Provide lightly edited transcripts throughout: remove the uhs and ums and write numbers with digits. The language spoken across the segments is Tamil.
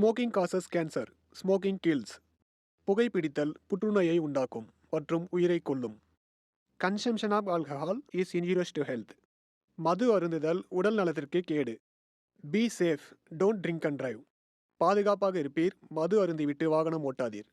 Smoking causes cancer, smoking kills. புகைப்பிடித்தல் புற்றுநோயை உண்டாக்கும் மற்றும் உயிரை கொல்லும். Consumption of alcohol is injurious to health. மது அருந்துதல் உடல் நலத்திற்கு கேடு. Be safe, don't drink and drive. பாதுகாப்பாக இருப்பீர், மது அருந்திவிட்டு வாகனம் ஓட்டாதீர்.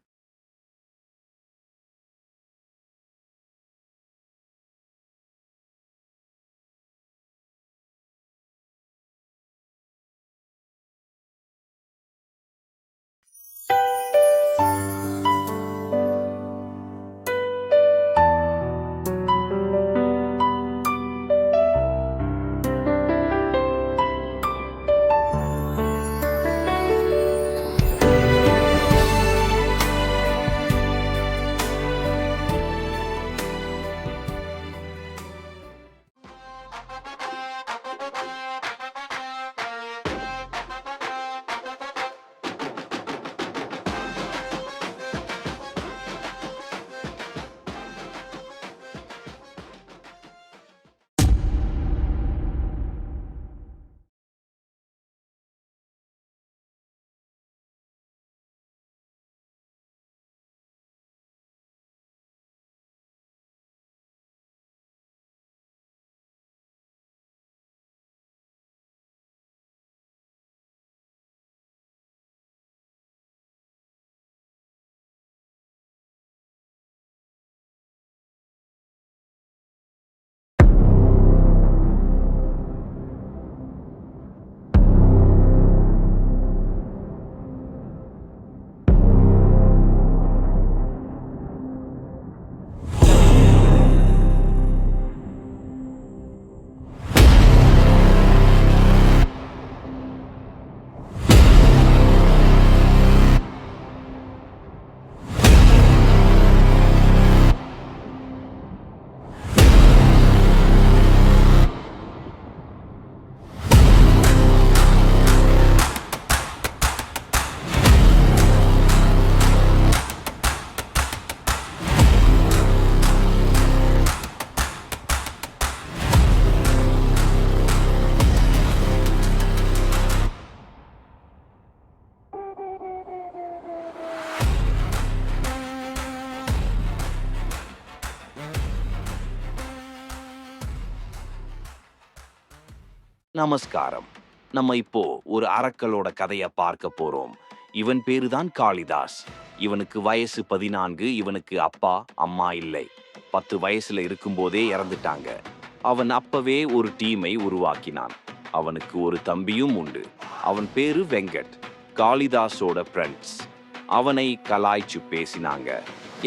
நமஸ்காரம். நம்ம இப்போ ஒரு அரக்கலோட கதைய பார்க்க போறோம். இவன் பேரு தான் காளிதாஸ். இவனுக்கு வயசு 14. இவனுக்கு அப்பா அம்மா இல்லை. 10 வயசுல இருக்கும்போதே இறந்துட்டாங்க. அவன் அப்பவே ஒரு டீமை உருவாக்கினான். அவனுக்கு ஒரு தம்பியும் உண்டு. அவன் பேரு வெங்கட், காளிதாஸோட ஃப்ரெண்ட்ஸ். அவனை கலாய்ச்சு பேசினாங்க.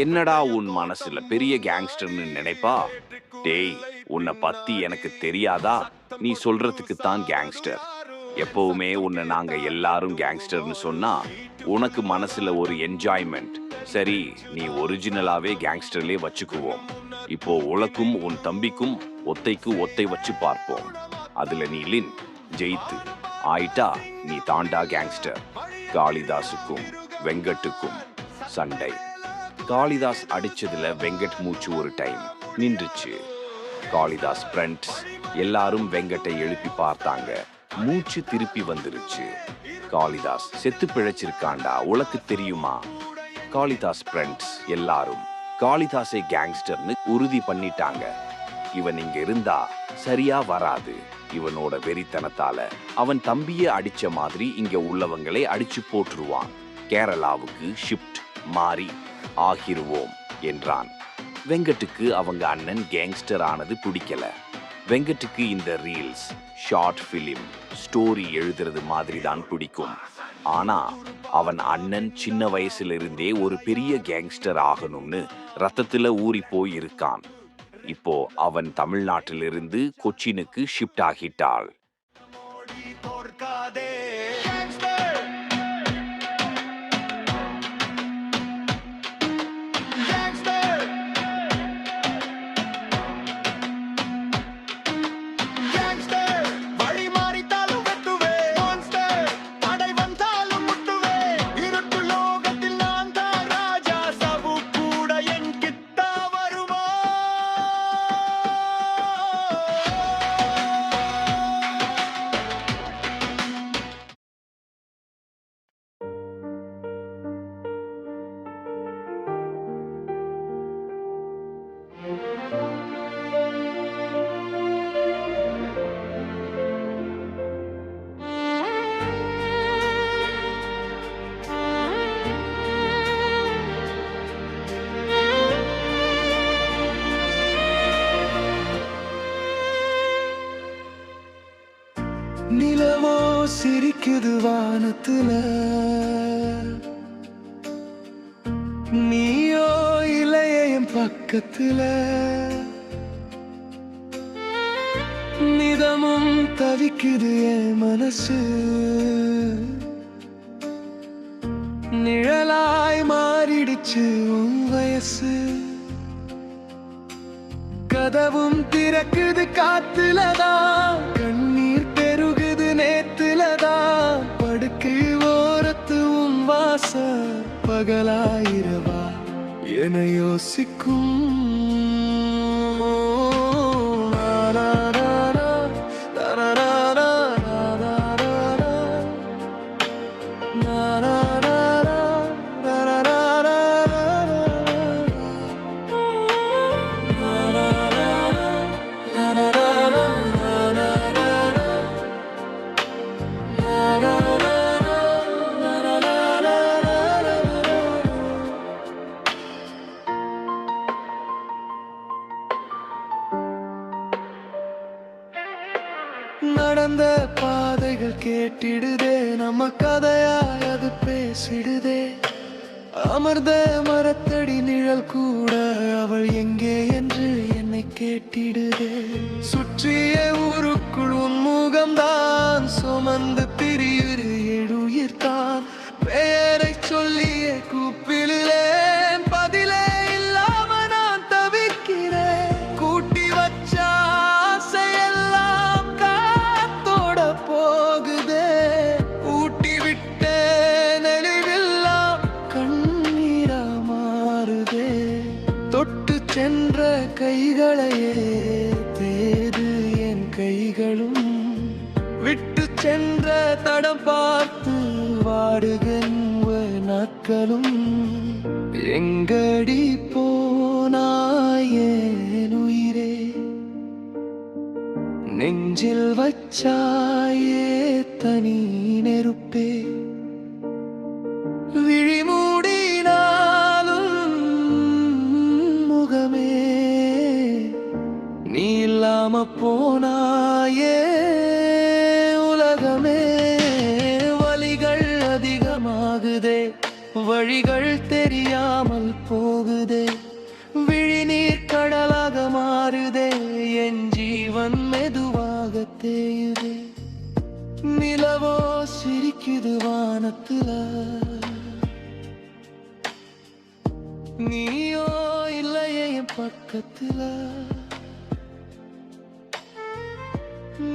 என்னடா உன் மனசுல பெரிய கேங்ஸ்டர்னு நினைப்பா? டேய், உன்னை பத்தி எனக்கு தெரியாதா? நீ சொல்றதுக்கு தான் கேங்ஸ்டர். எப்பவுமே உன்னை நாங்க எல்லாரும் கேங்ஸ்டர்னு சொன்னா உனக்கு மனசுல ஒரு என்ஜாய்மெண்ட். சரி, நீ ஒரிஜினலாவே கேங்ஸ்டர்லே வச்சுக்குவோம். இப்போ உனக்கும் உன் தம்பிக்கும் ஒத்தைக்கு ஒத்தை வச்சு பார்ப்போம். அதுல நீ லின் ஜெயித்து ஆயிட்டா நீ தாண்டா கேங்ஸ்டர். காளிதாஸுக்கும் வெங்கட்டுக்கும் சண்டை. காளிதாஸ் அடிச்சதுல வெங்கட் மூச்சு ஒரு டைம் நின்றுச்சு. காளிதாஸ் ஃப்ரெண்ட்ஸ் எல்லாரும் வெங்கட்டை எழுப்பி பார்த்தாங்க. மூச்சு திருப்பி வந்துருச்சு. காளிதாஸ் செத்து பிழைச்சிருக்காண்டா, உனக்கு தெரியுமா? காளிதாஸ் ஃப்ரெண்ட்ஸ் எல்லாரும் காளிதாஸை கேங்ஸ்டர்னு உறுதி பண்ணிட்டாங்க. இவன் இங்க இருந்தா சரியா வராது. இவனோட வெறித்தனத்தால அவன் தம்பியை அடிச்ச மாதிரி இங்க உள்ளவங்களை அடிச்சு போட்டுருவான். கேரளாவுக்கு ஷிஃப்ட் மாறி ஆகிருவோம் என்றான். வெங்கட்டுக்கு அவங்க அண்ணன் கேங்ஸ்டர் ஆனது பிடிக்கல. வெங்கட்டுக்கு இந்த ரீல்ஸ், ஷார்ட் ஃபிலிம், ஸ்டோரி எழுதுறது மாதிரி தான் பிடிக்கும். ஆனா அவன் அண்ணன் சின்ன வயசுல இருந்தே ஒரு பெரிய கேங்ஸ்டர் ஆகணும்னு ரத்தத்துல ஊறி போய் இருக்கான். இப்போ அவன் தமிழ்நாட்டிலிருந்து கொச்சினுக்கு ஷிஃப்ட் ஆகிட்டாள். நிலவோ சிரிக்குது வானத்துல, நீயோ இளைய என் பக்கத்துல. நிதமும் தவிக்குது என் மனசு, நிழலாய் மாறிடுச்சு உன் வயசு. கதவும் திறக்குது காத்துலதான், கண்ணீர் பெருகுது நேத்துலதான். படுக்கை ஓரத்து உன் வாச பகலாயிரவா என யோசிக்கும். நடந்த பாதைகள் கேட்டிடுதே, நம்ம கதையாய் அது பேசிடுதே. அமர்ந்த மரத்தடி நிழல் கூட அவள் எங்கே என்று என்னை கேட்டிடுதே. சுற்றிய ஊருக்குள் உன் முகம்தான் சுமந்து பிரியுது எழுயிர்தான். பெயரை சொல்லியே கூப்பிடுறேன், பதிலே இல்லாம நான் தவிக்கிறேன். கூட்டி வச்ச ஆசையெல்லாம் காத்தோட போகுதே. ஊட்டி விட்ட நெளிவெல்லாம் கண்ணீரா மாறுதே. தொட்டு சென்ற கைகளையே தேது என் கைகளும், விட்டு சென்ற தடம் பார்த்து வாடுகின்ற நாட்களும். எங்கடி போனாயே உயிரே, நெஞ்சில் வச்சாயே தனி நெருப்பே. விழிமூடினாலும் முகமே, நீ இல்லாம போனாயே உலகமே. வலிகள் அதிகமாகுதே, வழிகள் தெரியாமல் போகுதே. விழிநீர் கடலாக மாறுதே, என் ஜீவன் மெதுவாக தேயுதே. நிலவோ சிரிக்குது வானத்துல, நீயோ இல்லையே என் பக்கத்துல.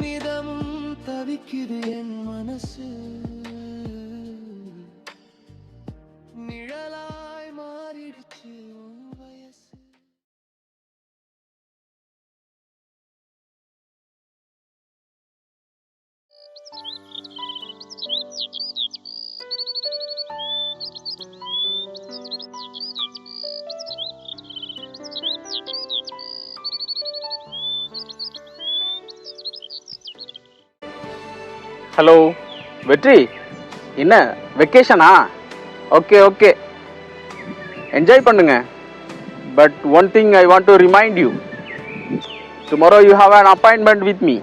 நிதமும் தவிக்குது என் மனசு, நிழலாய் மாறிடுச்சு உன் வயசு. ஹலோ வெற்றி, என்ன வெக்கேஷனா? ஓகே ஓகே, என்ஜாய் பண்ணுங்க. But one thing I want to remind you, tomorrow you have an appointment with me.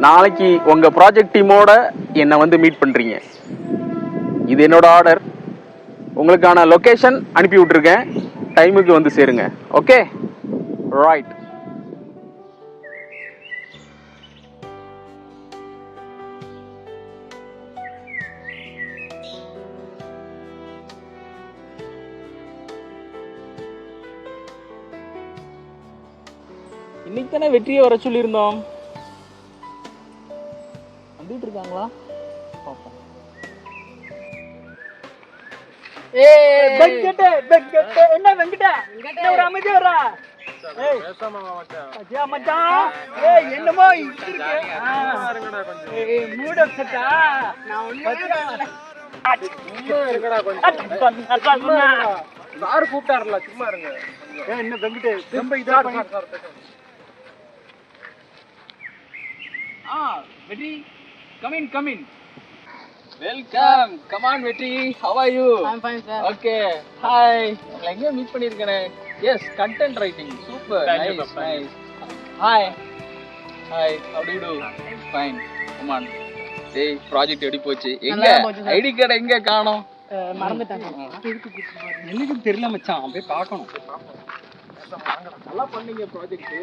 நாளைக்கு உங்கள் ப்ராஜெக்ட் டீமோட என்னை வந்து மீட் பண்ணுறீங்க. இது என்னோட ஆர்டர். உங்களுக்கான லொக்கேஷன் அனுப்பி விட்ருக்கேன், டைமுக்கு வந்து சேருங்க. Okay right. இன்னைக்கு தானே வெற்றியை வர சொல்லியிருந்தோம். வந்துட்டு இருக்காங்களா? என்ன வெங்கட ஒரு அமைதி வரா? என்னமோ மூட செட்டா சார் கூப்பிட்டாருல, சும்மா இருங்க. என்ன வெங்கடே ரொம்ப இதா வெற்றி, come in, come in. Welcome. Come on Vetri, how are you? I'm fine sir. Okay, hi. உங்களை எங்க meet பண்ணிருக்கேனே? Yes, content writing. Super. Nice, nice. Hi. Hi, how do you do? Fine. Come on. டேய் ப்ராஜெக்ட் எப்படி போச்சு? எங்க நல்லா போச்சு சார். ஐடி கார்டு எங்க காணோம்? மறந்துட்டாங்க. எனக்கு தெரியல மச்சான், அப்படியே பார்க்கணும். நல்லா பண்ணீங்க ப்ராஜெக்ட்.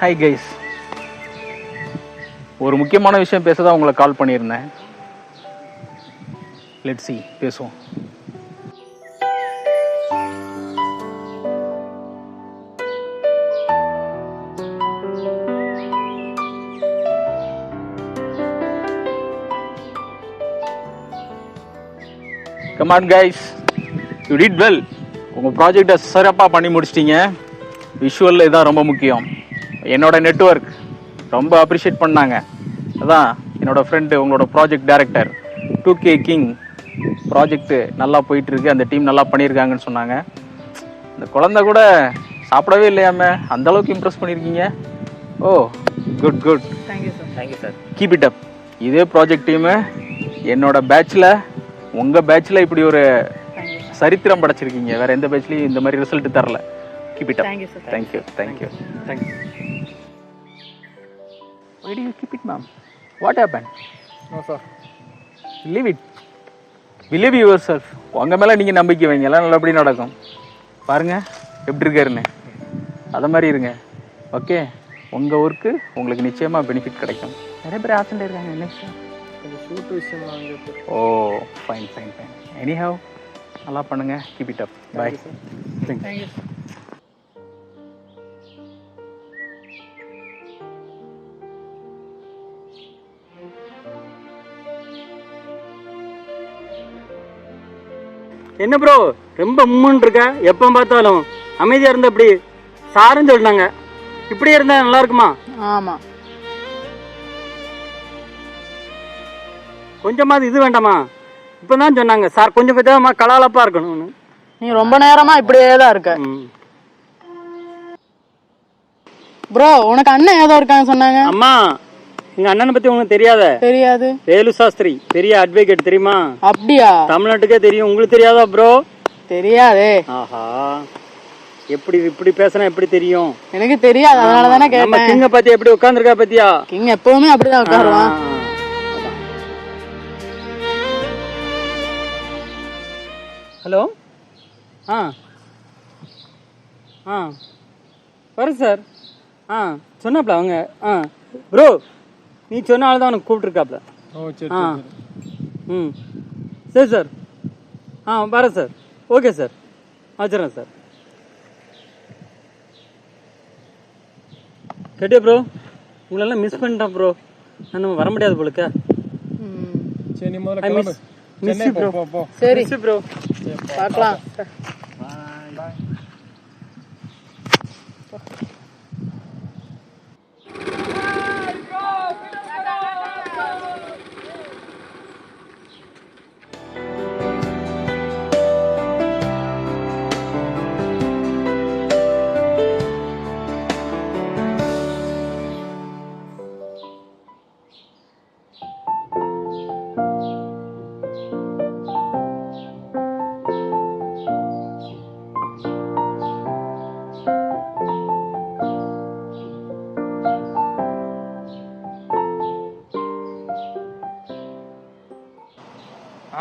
ஹாய் கைஸ், ஒரு முக்கியமான விஷயம் பேச தான் உங்களை கால் பண்ணியிருந்தேன். லெட்ஸ் see, பேசுவோம். Come on guys, you did well. உங்கள் ப்ராஜெக்டை சிறப்பாக பண்ணி முடிச்சிட்டிங்க. விஷுவலில் இதான் ரொம்ப முக்கியம். என்னோட நெட்வொர்க் ரொம்ப அப்ரிஷியேட் பண்ணாங்க. அதான் என்னோட ஃப்ரெண்டு உங்களோட project director 2K king project நல்லா போயிட்டுருக்கு, அந்த டீம் நல்லா பண்ணியிருக்காங்கன்னு சொன்னாங்க. இந்த குழந்தை கூட சாப்பிடவே இல்லையாம அந்த அளவுக்கு இம்ப்ரெஸ் பண்ணியிருக்கீங்க. Oh good good, thank you sir. Thank you sir. Keep it up. இதே ப்ராஜெக்ட் டீமு என்னோட பேட்சில், உங்கள் பேட்சில் இப்படி ஒரு சரித்திரம் படைச்சிருக்கீங்க. வேறு எந்த பேட்ச்லையும் இந்த மாதிரி ரிசல்ட் தரல. Keep it up. Thank you, sir. Thank you. Thank you. Thank you. Why do you keep it, ma'am? What happened? No, sir. Leave it. Believe yourself. உங்க மேல நீங்க நம்பிக்கை வைங்க, எல்லாம் நல்லபடி நடக்கும். பாருங்க எப்படி இருக்காருன்னு, அத மாதிரி இருங்க. ஓகே, உங்க ஒர்க்கு உங்களுக்கு நிச்சயமா பெனிஃபிட் கிடைக்கும். நிறைய பேர் ஆப்சென்ட் இருக்காங்க. நெக்ஸ்ட் ஷூட் விஷயம். Oh fine fine fine. Anyhow நல்லா பண்ணுங்க. Keep it up. Bye. Thank you sir. என்ன ப்ரோ ரொம்ப உம்முன்னு இருக்க? எப்போ பார்த்தாலும் அமைதியாக இருந்த இப்படி சாருன்னு சொல்லிட்டாங்க. இப்படி இருந்தால் நல்லா இருக்குமா? ஆமாம். கொஞ்சமாவது இது வேண்டாமா? இப்போ தான் சொன்னாங்க சார் கொஞ்சம் பத்தியமா கலாலப்பாக இருக்கணும்னு. நீ ரொம்ப நேரமா இப்படியே தான் இருக்க. ப்ரோ உனக்கு அண்ணன் ஏதோ இருக்கான்னு சொன்னாங்க. அம்மா, எங்கள் அண்ணனை பற்றி உங்களுக்கு தெரியாத? தெரியாது. வேலு சாஸ்திரி பெரிய அட்வொகேட் தெரியுமா? அப்படியா? தமிழ்நாட்டுக்கே தெரியும். உங்களுக்கு தெரியாதா ப்ரோ? தெரியாதே. ஆஹா, எப்படி இப்படி பேசினா எப்படி தெரியும்? எனக்கு தெரியாது, அதனால தானே நம்ம கேட்டேன். கிங்க பத்தி எப்படி உட்காந்துருக்கா பத்தியா? கிங் எப்பவுமே அப்படிதான் உட்காருவான். ஹலோ. ஆ ஆ வரும் சார். ஆ சொன்னாப்ல அவங்க. ஆ ப்ரோ நீ சொன்ன ஆள் தான் உனக்கு கூப்பிட்டுருக்காப்ல. ஓ சரி. ஆ ம் சரி சார். ஆ வரேன் சார். ஓகே சார், வச்சுறேன் சார். கேட்டே ப்ரோ, உங்களெல்லாம் மிஸ் பண்ணிட்டேன் ப்ரோ. நான் வர முடியாது போலுக்க. சரி நீ முதல்ல ஐ கிளம்பு. Miss you bro. போ. சரி மிஸ் யூ ப்ரோ. பார்க்கலாம்.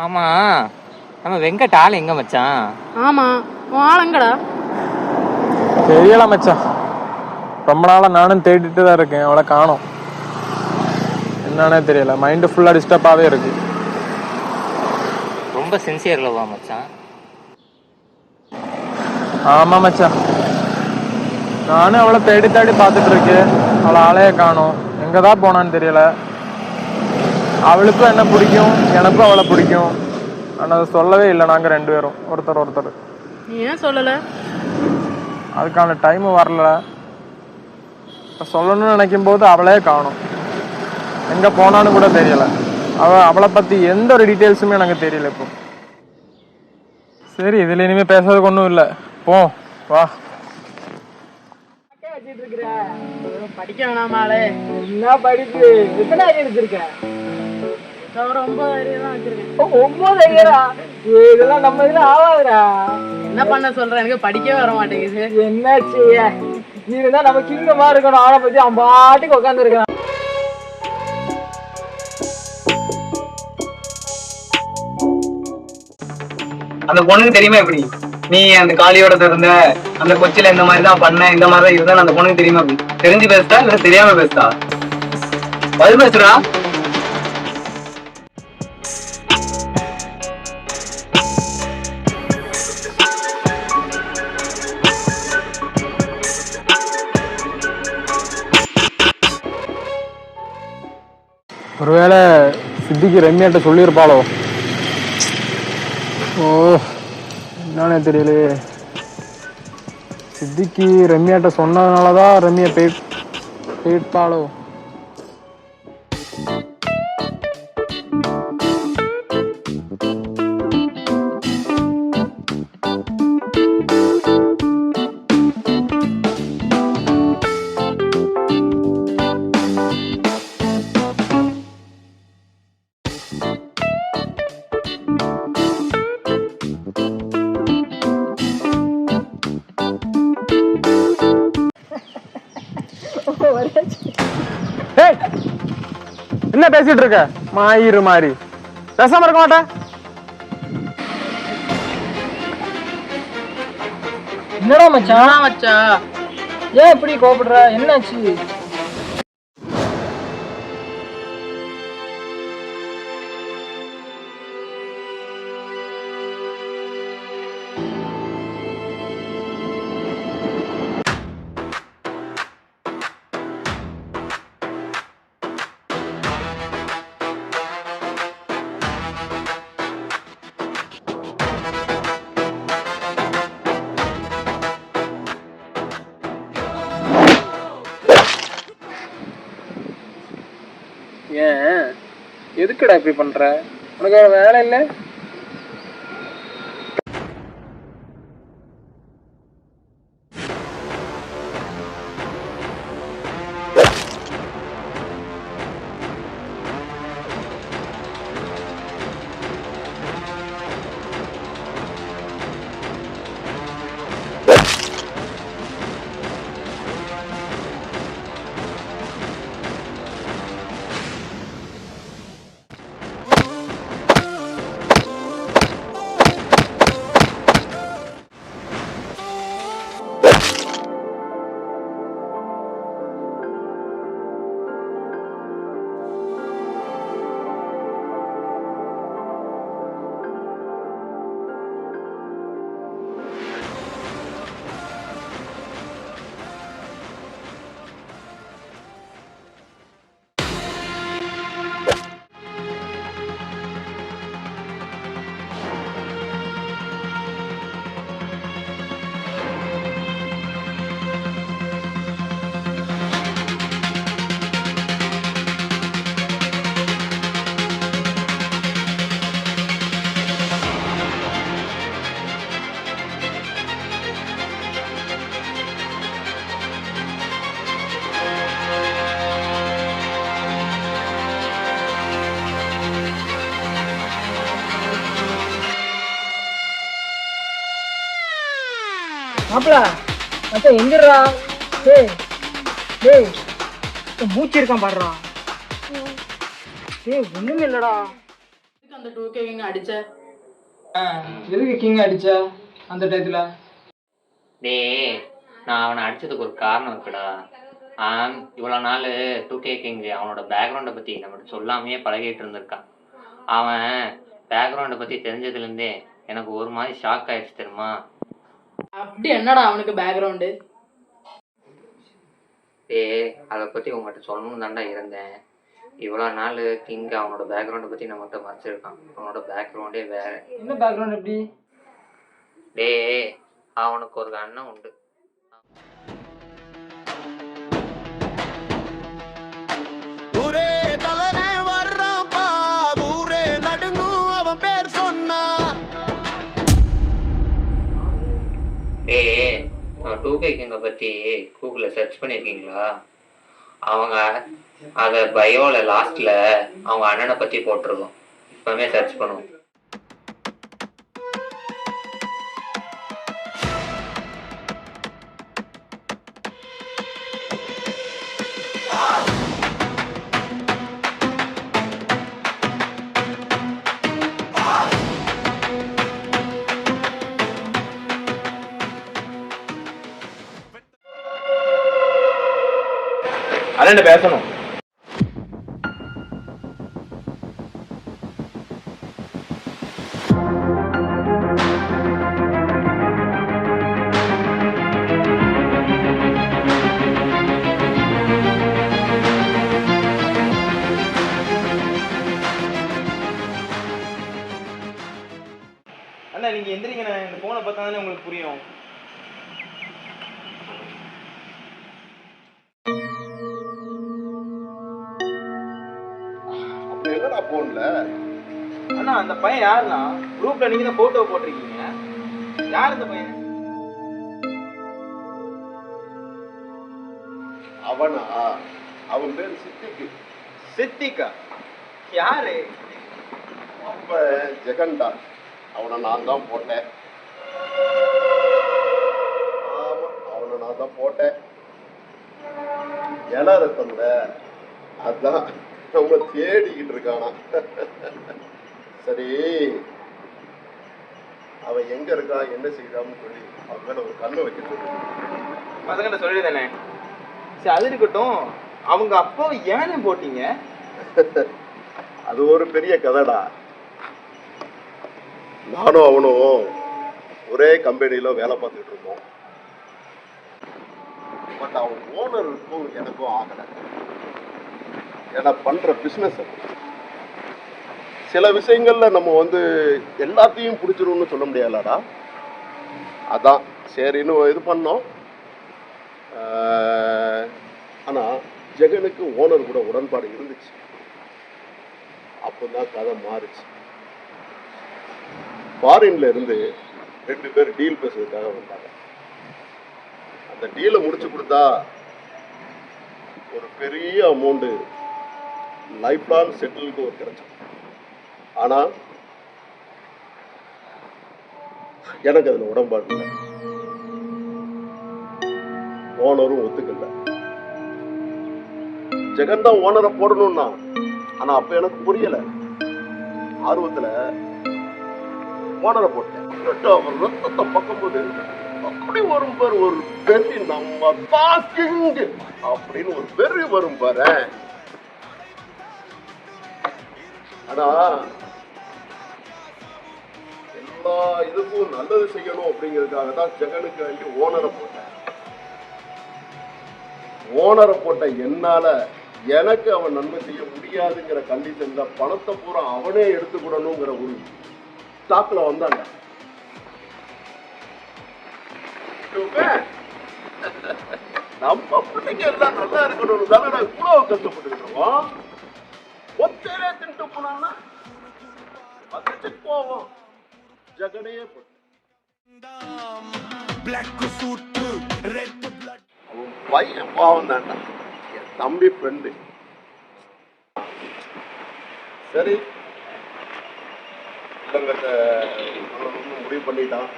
ஆமா, நம்ம வெங்கட் ஆள் எங்க மச்சான்? ஆமா, உன் ஆள் எங்கடா? தெரியல மச்சான், ரொம்ப நாளா நானும் தேடிட்டு தான் இருக்கேன். அவளை காணோம். என்னன்னே தெரியல, மைண்டு ஃபுல்லா டிஸ்டர்பாவே இருக்கு. ரொம்ப சின்சியர் லவ்வா மச்சான்? ஆமா மச்சான், நானும் அவளை தேடி பார்த்துட்டு இருக்கேன். அவளை ஆளையே காணோம். எங்கதான் போனான்னு தெரியல. அவளுக்கும் என்ன பிடிக்கும், எனக்கும் அவளை பிடிக்கும். ஆனால் அதை சொல்லவே இல்லை நாங்கள் ரெண்டு பேரும் ஒருத்தர். நீ ஏன் சொல்லல? அதுக்கான டைம் வரல. சொல்லணும்னு நினைக்கும் போது அவளே காணோம். எங்கே போனான்னு கூட தெரியல. அவளை பற்றி எந்த ஒரு டீட்டெயில்ஸுமே எனக்கு தெரியல இப்போ. சரி, இதில் இனிமேல் பேசுறதுக்கு ஒன்றும் இல்லை. போ வா. பேசிட்டு இருக்கிற? படிக்க வேணாமாலே? என்ன படிப்பு? எத்தனை அரியர் எடுத்திருக்க? ஒரு 9 அரியர் தான் வச்சிருக்கேன். 9 அரியரா? இதெல்லாம் நம்ம இதுல ஆகாதுடா. என்ன பண்ண சொல்ற? எனக்கு படிக்கவே வர மாட்டேங்குது. என்ன செய்ய? நீ இருந்தா நம்ம கிங்கமா இருக்கணும். அவனை பத்தி அவன் பாட்டுக்கு உட்காந்து இருக்கான். அந்த பொண்ணுக்கு தெரியுமா எப்படி நீ அந்த காளியோட இருந்த அந்த கொச்சில இந்த மாதிரி தான் பண்ண இந்த மாதிரி தான் இருந்தா அந்த பொண்ணுக்கு தெரியுமா எப்படி தெரிஞ்சு பேசுதா இல்ல தெரியாம பேசுதா பதில் பேசுறா ஒருவேளை சித்திக்கு ரம்யாட்ட சொல்லியிருப்பாளோ? ஓ, என்னன்னே தெரியலையே. சித்திக்கு ரம்யாட்ட சொன்னதுனால தான் ரம்யா போயிட்டாளோ? ஏய், என்ன பேசிட்டு இருக்க? மாயிரு மாதிரி பேசாம இருக்க மாட்டேன். என்னடா மச்சான்? ஏன் இப்படி கோபப்படுற? என்னாச்சு? ஏன் எதுக்குடா இப்படி பண்ற? உனக்கு வேற வேலை இல்லை? மாப்பிள மச்சான் எந்திரா. டேய் டேய் மூச்சு இருக்கான் பாடுறா. டேய் ஒண்ணுமே இல்லடா. அந்த 2K கிங் அடிச்ச? எதுக்கு கிங் அடிச்ச அந்த டயத்துல? டேய் நான் அவனை அடிச்சதுக்கு ஒரு காரணம் இருக்குடா. இவ்வளோ நாள் 2K கிங் அவனோட பேக்ரவுண்டை பற்றி நம்மகிட்ட சொல்லாமையே பழகிட்டு இருந்திருக்கான். அவன் பேக்ரவுண்டை பற்றி தெரிஞ்சதுலேருந்தே எனக்கு ஒரு மாதிரி ஷாக் ஆயிடுச்சு தெரியுமா. அப்படி என்னடா அவனுக்கு பேக்ரவுண்டு? அதை பற்றி உங்கள்கிட்ட சொல்லணும்னு தாண்டா இருந்தேன். இவ்வளோ நாள் கிங் அவனோட பேக்ரவுண்டை பற்றி நம்மகிட்ட மறைச்சிருக்கான். அவனோட பேக்ரவுண்டே வேற. என்ன பேக்ரவுண்ட் எப்படி? அவனுக்கு ஒரு அண்ணன் உண்டு. ஒரே தலைவனே வர்றான் பா, ஊரே நடுங்கும் அவன் பேர் சொன்னா. 2K கிங்கை பற்றி கூகுளில் சர்ச் பண்ணியிருக்கீங்களா? அவங்க அதை பயோவில் லாஸ்ட்டில் அவங்க அண்ணனை பற்றி போட்டிருக்கோம். இப்போவே சர்ச் பண்ணுவோம். அண்ணன் பேசணும். அண்ணா நீங்க எந்திரிங்கண்ணா, இந்த போனை பார்த்தா தானே உங்களுக்கு புரியும். என்னடா போன்ல? அண்ணா அந்த பையன் யாருண்ணா? குரூப்ல நீங்க தான் போட்டோ போட்டிருக்கீங்க. யார் இந்த பையன்? அவனா? அவன் பேர் சித்திக்கு. சித்திகா? யாரு? அப்ப ஜெகன்டா. அவனை நான் தான் போட்டேன். ஆமா, அவனை நான் தான் போட்டேன். இல ரத்தம்ல அதான் அவங்க தேடிக்கிட்டு இருக்கானா. சரி, அவன் எங்க இருக்கா என்ன செய்யறான்னு சொல்லி அவன் மேல ஒரு கண்ணு வைக்க சொல்லு. பசங்கிட்ட சொல்லிடுதானே. சரி அது இருக்கட்டும், அவங்க அப்பாவை ஏனே போட்டீங்க? அது ஒரு பெரிய கதைடா. நானும் அவனும் ஒரே கம்பெனியில வேலை பார்த்துக்கிட்டு இருந்தோம். பட் அவன் ஓனருக்கும் எனக்கும் ஆகலை. ஏன்னா பண்ற பிசினஸ் சில விஷயங்கள்ல நம்ம எல்லாத்தையும் பிடிச்சிரும்னு சொல்ல முடியாதாடா. அதான் சரின்னு இது பண்ணோம். ஆனா ஜெகனுக்கு ஓனர் கூட உடன்பாடு இருந்துச்சு. அப்போதான் கதை மாறுச்சு. ஃபாரின்ல இருந்து 2 பேர் டீல் பேசுறதுக்காக வந்தாங்க. அந்த டீலை முடிச்சு கொடுத்தா ஒரு பெரிய அமௌண்ட் லைஃப் லாங் செட்டிலுக்கு ஒரு கிடைச்சோம். ஆனா எனக்கு அதுல உடன்பாடு இல்லை. ஓனரும் ஒத்துக்கல. ஜெகன் தான் ஓனரை போடணும்னா, ஆனா அப்ப எனக்கு புரியல. ஆர்வத்துல ஓனரை போட்டேன். அவர் ரத்தத்தை பார்க்கும்போது அப்படி வரும் பாரு, ஒரு வெறி, நம்ம தாக்கிங்க அப்படின்னு ஒரு வெறி வரும் பாரு. ஆனா எல்லா இதுக்கும் நல்லது செய்யணும் அப்படிங்கிறதுக்காக தான் ஜெகனுக்கு வேண்டி ஓனரை போட்டேன். ஓனரை போட்ட என்னால எனக்கு அவன் நன்மை செய்ய முடியாதுங்கிற கண்டிஷன்ல பணத்தை பூரா அவனே எடுத்துக்கிடணுங்கிற ஒரு ஸ்டாக்ல வந்தாங்க. நம்ம பிள்ளைங்க எல்லாம் நல்லா இருக்கணும் தானே நான் இவ்வளவு கஷ்டப்பட்டு இருக்கோம். ஒத்தையிலே தின்ட்டு போனான்னா பக்கத்து போவோம். ஜெகனையே போட்டு அவன் பையன் பாவம் தான்டா, என் தம்பி ஃப்ரெண்டு. சரி இல்லங்கிட்ட முடிவு பண்ணிட்டான்.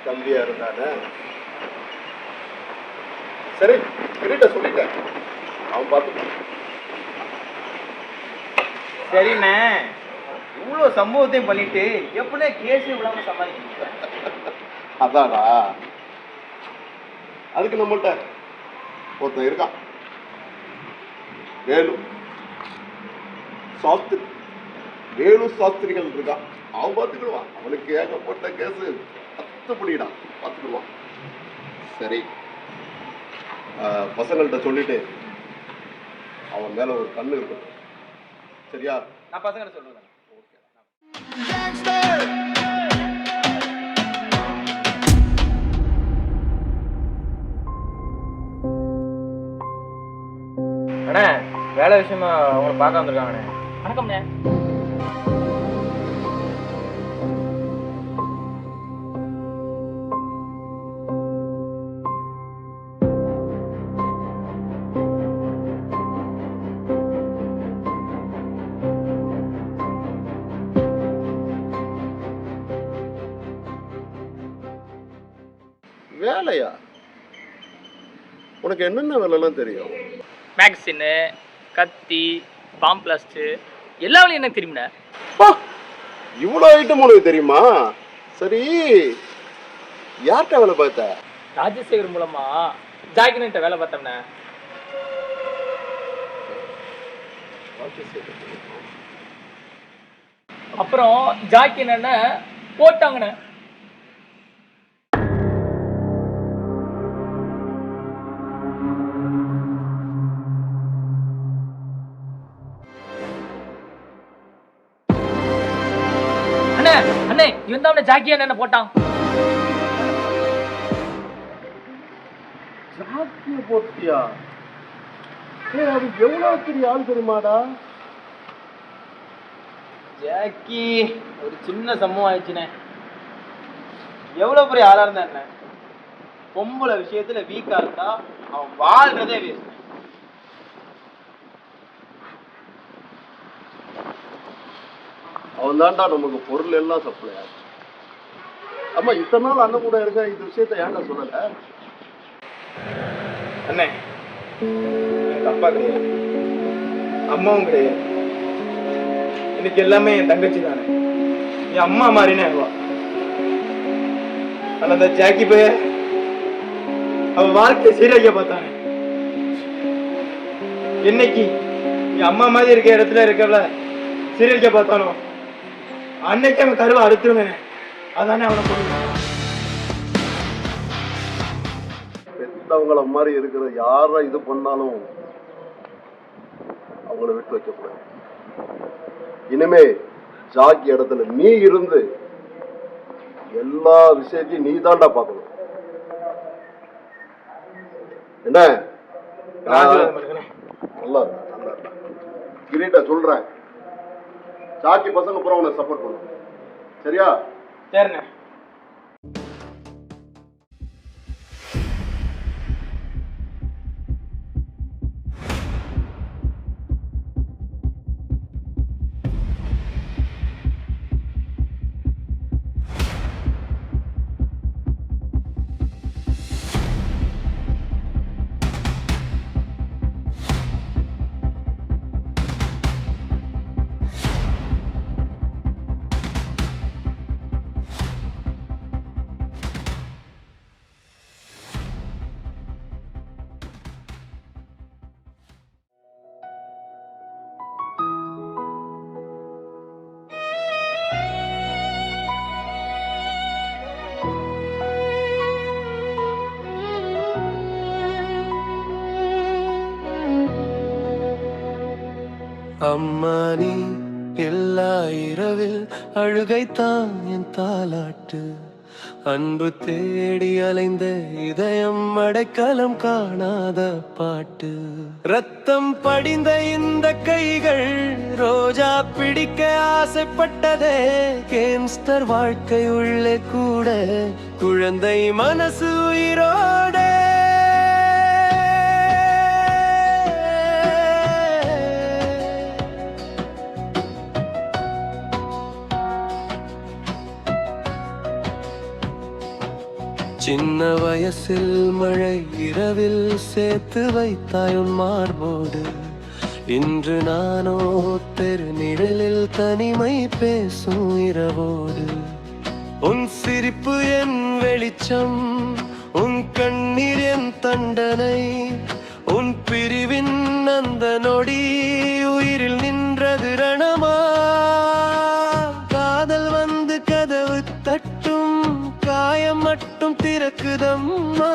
தம்பியா இருந்தானே, சரி கிட்ட சொல்லிட்டேன், அவன் பார்த்துட்டான். சரிண்ணே, இவ்வளோ சம்பவத்தையும் பண்ணிட்டு எப்படின்னா கேஸே விடாம சமாளிக்கிறீங்க? அதாடா, அதுக்கு நம்மள்ட்ட ஒருத்தன் இருக்கான், வேலு சாஸ்திரி. வேலு சாஸ்திரிகள் இருக்கான், அவன் பார்த்துக்கிடுவான். அவனுக்கு ஏகப்பட்ட கேஸு 10 படிடான், பார்த்துக்கிடுவான். சரி பசங்கள்கிட்ட சொல்லிட்டு அவன் மேல ஒரு கண்ணு இருக்கும். சரியா? நான் பசங்கிட்ட சொல்றேன். அண்ணே, வேலை விஷயமா உங்களை பார்க்க வந்திருக்காங்கண்ணே. வணக்கம்ண்ணே. வேலையா? உனக்கு என்னென்ன வேலைலாம் தெரியும்? மேக்சின்னு, கத்தி, பாம்பிளாஸ்ட் எல்லா வேலையும் எனக்கு தெரியும்ண்ணே. இவ்வளோ ஐட்டம் உனக்கு தெரியுமா? சரி, யார்கிட்ட வேலை பார்த்த? ராஜசேகர் மூலமா ஜாக்கின்ட்ட வேலை பார்த்தோம்ண்ணே. அப்புறம் ஜாக்கின் அண்ணன் போட்டாங்கண்ணே. அண்ணே அண்ணே இவன் தான் ஜாக்கி அண்ணன் போட்டான். ஜாக்கிய போட்டியா? அது எவ்வளவு பெரிய ஆள் தெரியுமாடா? ஜாக்கி ஒரு சின்ன சம்பவம் ஆயிடுச்சுண்ணே. எவ்வளவு பெரிய ஆளா இருந்தா என்ன, பொம்பளை விஷயத்துல வீக்கா இருந்தா அவன் வாழ்றதே வேஸ்ட். அவன் தான்டா நமக்கு பொருள் எல்லாம் சப்ளை ஆச்சு. அம்மா இத்தனை நாள் அண்ணன் கூட இருக்க இந்த விஷயத்த ஏன்டா சொல்லல? அண்ணே எனக்கு அப்பா கிடையாது, அம்மாவும் கிடையாது. எனக்கு எல்லாமே என் தங்கச்சி தானே, என் அம்மா மாதிரினே அவ. ஆனா அந்த ஜாக்கி போய அவ வாழ்க்கையை சீரழிக்க பார்த்தானே. என்னைக்கு என் அம்மா மாதிரி இருக்க இடத்துல இருக்கவள சீரழிக்க பார்த்தானோ அன்னைக்கு அவன் கருவை அறுத்துருவேன். அதானே அவனை பொண்ணு. பெத்தவங்கள மாதிரி இருக்கிற யார இது பண்ணாலும் அவங்கள விட்டு வைக்க கூடாது. இனிமே ஜாக்கி இடத்துல நீ இருந்து எல்லா விஷயத்தையும் நீ தாண்டா பார்க்கணும். என்ன நல்லா நல்லா கிரீட்டா சொல்றேன், ஜாக்கி பசங்க பூரா உன்னை சப்போர்ட் பண்ணும். சரியா? சரிண்ணே. அம்மா நீ எல்லா இரவில் அழுகைத்தான் என் தாலாட்டு. அன்பு தேடி அலைந்த இதயம் அடைக்கலம் காணாத பாட்டு. ரத்தம் படிந்த இந்த கைகள் ரோஜா பிடிக்க ஆசைப்பட்டதே. கேம்ஸ்டர் வாழ்க்கை உள்ளே கூட குழந்தை மனசு உயிரோட. சின்ன வயசில் மழை இரவில் சேர்த்து வைத்தாய் உன் மார்போடு. இன்று நானோ தெரு நிழலில் தனிமை பேசும் இரவோடு. உன் சிரிப்பு என் வெளிச்சம், உன் கண்ணீர் என் தண்டனை. உன் பிரிவின் அந்த நொடி உயிரில் நின்றது ரணமா. காதல் வந்து கதவு தட்டும் காயம் மட்டும் திறக்குதம்மா.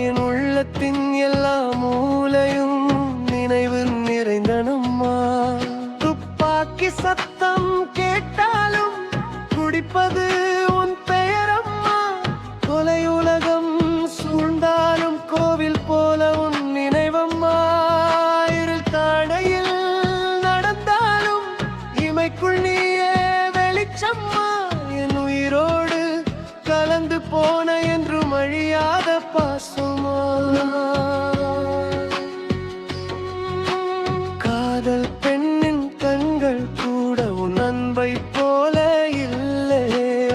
என் உள்ளத்தின் எல்லா மூலையும் நினைவு நிறைந்தனம்மா. துப்பாக்கி சத்தம் கேட்டாலும் குடிப்பது உன் பெயரம்மா. கொலை உலகம் சூழ்ந்தாலும் கோவில் போல உன் நினைவம்மா. இருள் தாடையில் நடந்தாலும் இமைக்குள் நீயே வெளிச்சம்மா. என் உயிரோடு கலந்து போன என்றும் அழியாத பாசமா. காதல் பெண்ணின் கண்கள் கூட உன் அன்பை போல இல்லை.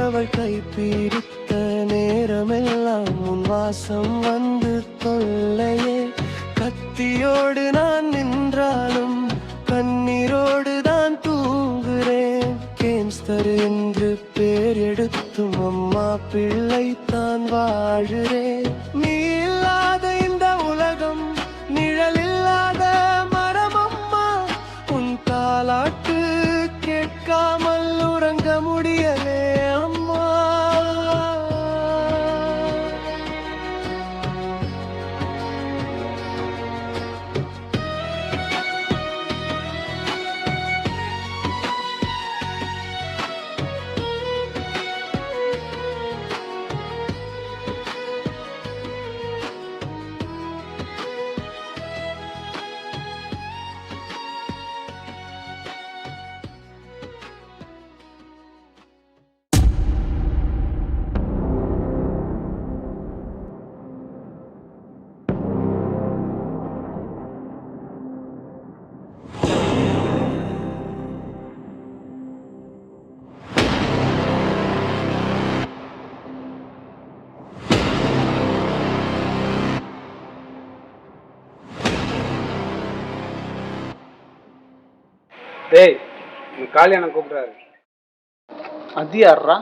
அவள் கைப்பிடித்த நேரமெல்லாம் உன் மாசம் வந்து தொல்லையே. கத்தியோடு நான் நின்றாலும் கண்ணீரோடு தான் தூங்குறேன். கேன்ஸ்டர் என்று பேர் எடுத்தும் அம்மா பிள்ளை தான் வாழுறேன். நீ இல்லாத இந்த உலகம் நிழல் இல்லாத மரம் அம்மா. உன் தாலாட்டு கேட்காமல் உறங்க முடியலே அம்மா. டேய், காளி அண்ணன் கூப்பிடுறாரு. அது யாரா?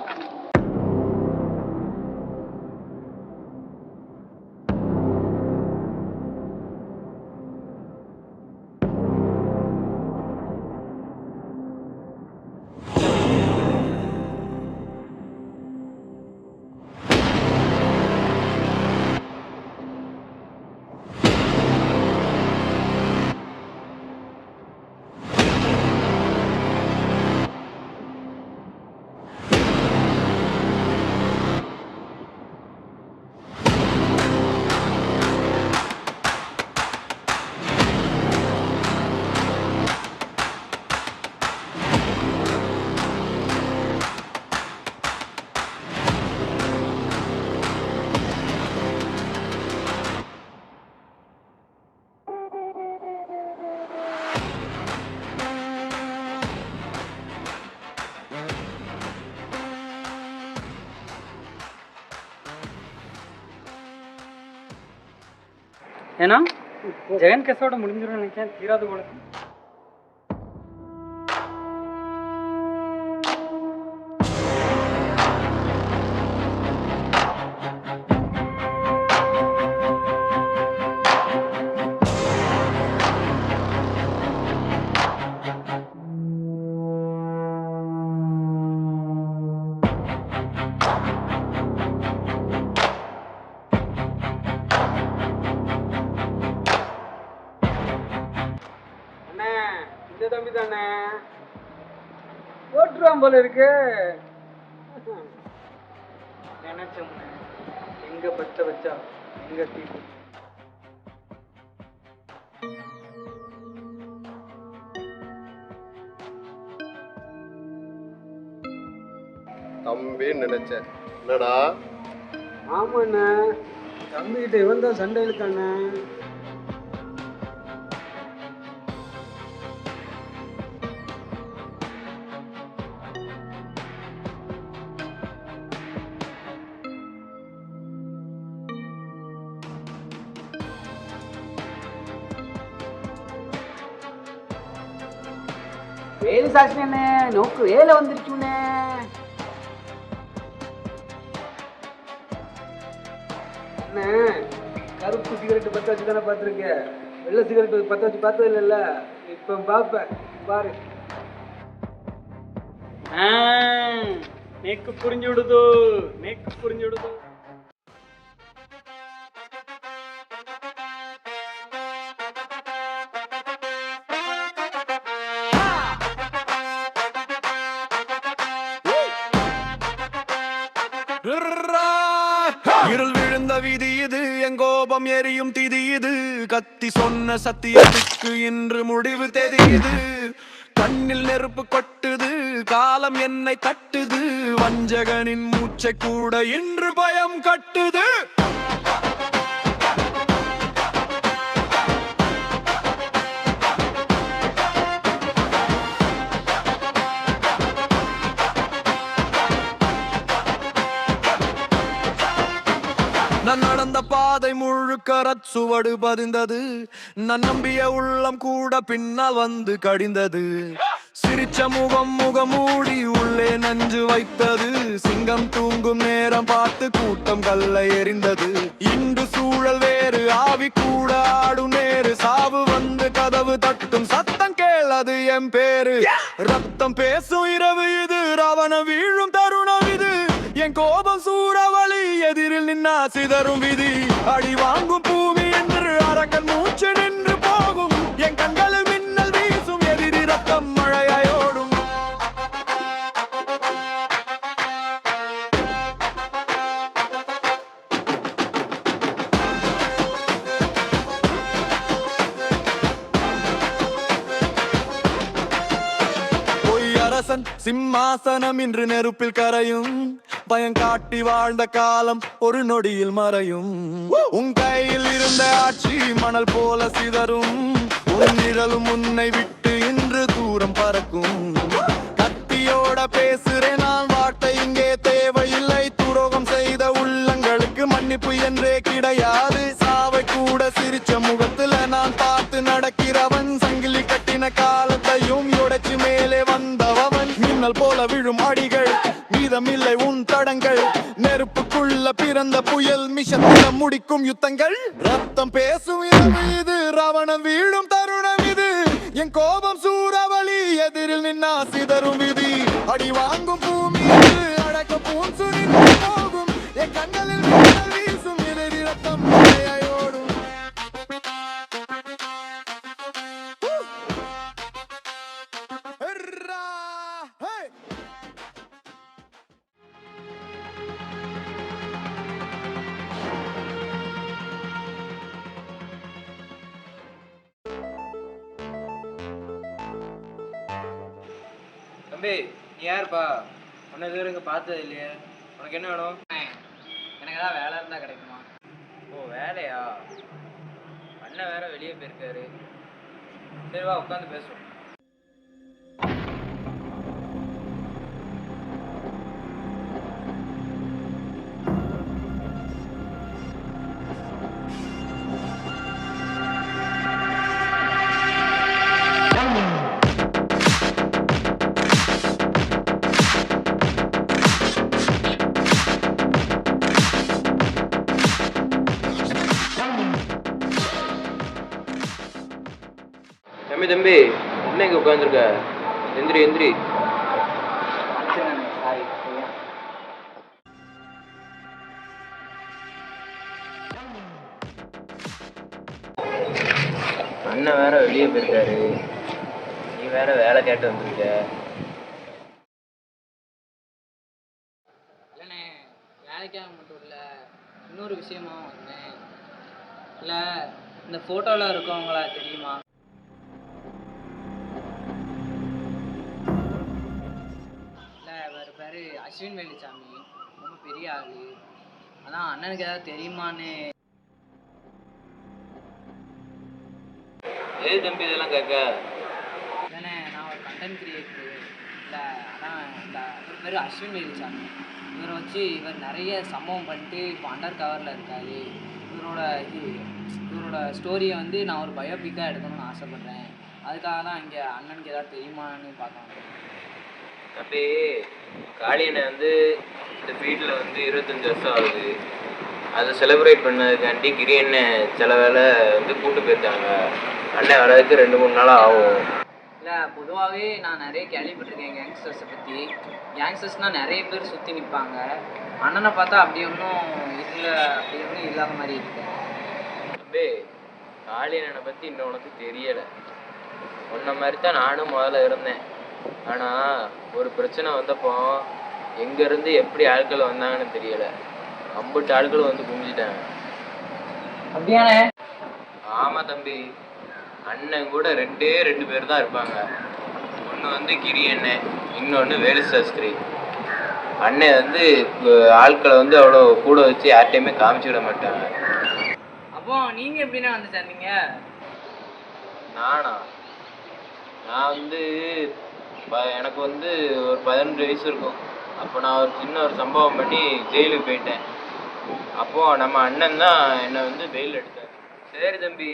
ஏன்னா ஜெகன் கேஸோட முடிஞ்சிடும் நினைக்கிறேன். தீராது போல. தம்பி தானே போட்டுருவான் போல இருக்கு. நினைச்ச எங்க பச்ச வச்சா எங்க தீ. தம்பி நினைச்சேன். என்னடா? ஆமாண்ணே, தம்பிக்கிட்ட இவன் தான் சண்டை இழுக்காண்ணே. வேலு சாட்சினே நோக்கு வேலை வந்துருச்சுண்ணே. அண்ணே, கருப்பு சிகரெட்டு பற்ற வச்சு தானே பார்த்துருக்கேன். வெள்ளை சிகரெட்டு பற்ற வச்சு பார்த்தது இல்லைல்ல. இப்போ பார்ப்பேன் பாரு. நேக்கு புரிஞ்சு விடுதோ, நேக்கு புரிஞ்சு விடுதோ. இருள் விழுந்த வீதி இது, எங்கோபம் எரியும் திதி இது. கத்தி சொன்ன சத்தியத்துக்கு இன்று முடிவு தெரியுது. கண்ணில் நெருப்பு கொட்டுது, காலம் என்னை தட்டுது. வஞ்சகனின் மூச்சை கூட இன்று பயம் கட்டுது. நான் நடந்த பாதை முழுக்க ரச்சுவடு பதிந்தது. நான் நம்பிய உள்ளம் கூட பின்னால் வந்து கடிந்தது. சிரிச்ச முகமூடி உள்ளே நஞ்சு வைத்தது. சிங்கம் தூங்கும் நேரம் பார்த்து கூட்டம் கல்லை எறிந்தது. இன்று சூழல் வேறு, ஆவி கூட ஆடும் நேரு. சாவு வந்து கதவு தட்டும் சத்தம் கேளது என் பேரு. ரத்தம் பேசும் இரவு இது, ராவண வீழும் தருணம் இது. என் கோபம் சூறாவளி, எதிரில் நின்னா சிதறும் விதி. அடி வாங்கும் பூமி என்று அரக்கன் மூச்சு நின்று போகும். என் கண்களில் மின்னல் வீசும், எதிரி ரத்தம் மழையோடும். பொய்யரசன் சிம்மாசனம் இன்று நெருப்பில் கரையும். பயம் காட்டி வாழ்ந்த காலம் ஒரு நொடியில் மறையும். உன் கையில் இருந்த ஆட்சி மணல் போல சிதறும். உன் நிழலும் உன்னை விட்டு இன்று தூரம் பறக்கும். கத்தியோட பேசுறேன் நான், வார்த்தை இங்கே தேவையில்லை. துரோகம் செய்த உள்ளங்களுக்கு மன்னிப்பு என்றே கிடையாது. சாவை கூட சிரிச்ச முகத்துல நான் பார்த்து நடக்கிறவன். சங்கிலி கட்டின காலத்தையும் உடைச்சு மேலே வந்தவன். மின்னல் போல விழும் அடிகள், மீதமில்லை உன் தடங்கள். நெருப்புக்குள்ள பிறந்த புயல், மிஷத்தில முடிக்கும் யுத்தங்கள். ரத்தம் பேசும் இரவு இது, ராவணம் வீழும் தருணம் இது. என் கோபம் சூறாவளி, எதிரில் நின்னா சிதறும் விதி. அடி வாங்கும் பூமி இது, அடக்க பூஞ்சு நின்று போகும். என் கண்களில் மின்னல் வீசும், எதிரி ரத்தம் மழையோடும். தம்பி, நீ யாருப்பா? உன்னை இதுவரை இங்கே பார்த்தது இல்லையே. உனக்கு என்ன வேணும்? எனக்கு ஏதாவது வேலை இருந்தால் கிடைக்குமா? ஓ, வேலையா? அண்ணன் வேற வெளியே போயிருக்காரு. சரி வா, உட்காந்து பேசுவோம். தம்பி என்ன இங்க உட்காந்துருக்க? எந்திரி. அண்ணன் வேற வெளியே போயிருக்காரு. நீ வேற வேலை கேட்டு வந்திருக்க. இல்லைண்ணே, வேலைக்காக மட்டும் இல்லை, இன்னொரு விஷயமா வந்தேன். இல்லை, இந்த ஃபோட்டோவில் இருக்கவங்களா தெரியுமா? பேர் அஸ்வின் வேலுச்சாமி, ரொம்ப பெரிய ஆளு. அதான் அண்ணனுக்கு ஏதாவது தெரியுமான்னு. ஏது தம்பி இதெல்லாம் கேட்க? இல்லைண்ணே, நான் ஒரு கண்டென்ட் கிரியேட்டரு. இல்லை, அதான் இவர் பேர் அஸ்வின் வேலுச்சாமி. இவரை வச்சு இவர் நிறைய சம்பவம் பண்ணிட்டு இப்போ அண்டர் கவரில் இருக்கார். இவரோட ஸ்டோரியை வந்து நான் ஒரு பயோபிக்காக எடுக்கணும்னு ஆசைப்பட்றேன். அதுக்காக தான் இங்கே அண்ணனுக்கு ஏதாவது தெரியுமான்னு பார்க்கலாம். தம்பி, காளியனை வந்து இந்த ஃபீல்டில் வந்து 25 வருஷம் ஆகுது. அதை செலிப்ரேட் பண்ணதுக்காண்டி கிரியண்ணை சில வேலை வந்து கூப்பிட்டு போயிருக்காங்க. அண்ணன் வர்றதுக்கு 2-3 நாளாக ஆகும். இல்லை, பொதுவாகவே நான் நிறைய கேள்விப்பட்டிருக்கேன் கேங்ஸ்டர்ஸை பற்றி. கேங்ஸ்டர்ஸ்னால் நிறைய பேர் சுற்றி நிற்பாங்க. அண்ணனை பார்த்தா அப்படி ஒன்றும் இல்லாத மாதிரி இருக்கு. தம்பி, காளியனை பற்றி இன்னும் உனக்கு தெரியலை. உன்ன மாதிரி தான் நானும் முதல்ல இருந்தேன். ஆனால் ஒரு பிரச்சனை வந்தப்போ எங்கேருந்து எப்படி ஆட்கள் வந்தாங்கன்னு தெரியலை. 50 ஆட்களும் வந்து குமிஞ்சிட்டாங்க. அப்படியானே? ஆமாம் தம்பி, அண்ணன் கூட 2 பேர் தான் இருப்பாங்க. ஒன்று வந்து கிரி அண்ணன், இன்னொன்று வேலு சாஸ்திரி. அண்ணன் வந்து ஆட்களை வந்து அவ்வளோ கூட வச்சு யார்ட்டையுமே காமிச்சிட மாட்டாங்க. அப்போ நீங்கள் எப்படின்னா வந்து சேர்ந்தீங்க? நான் வந்து எனக்கு வந்து ஒரு 18 வயசு இருக்கும். அப்போ நான் ஒரு சின்ன சம்பவம் பண்ணி ஜெயிலுக்கு போயிட்டேன். அப்போ நம்ம அண்ணன் தான் என்னை வந்து வெயில் எடுத்தார். சரி தம்பி,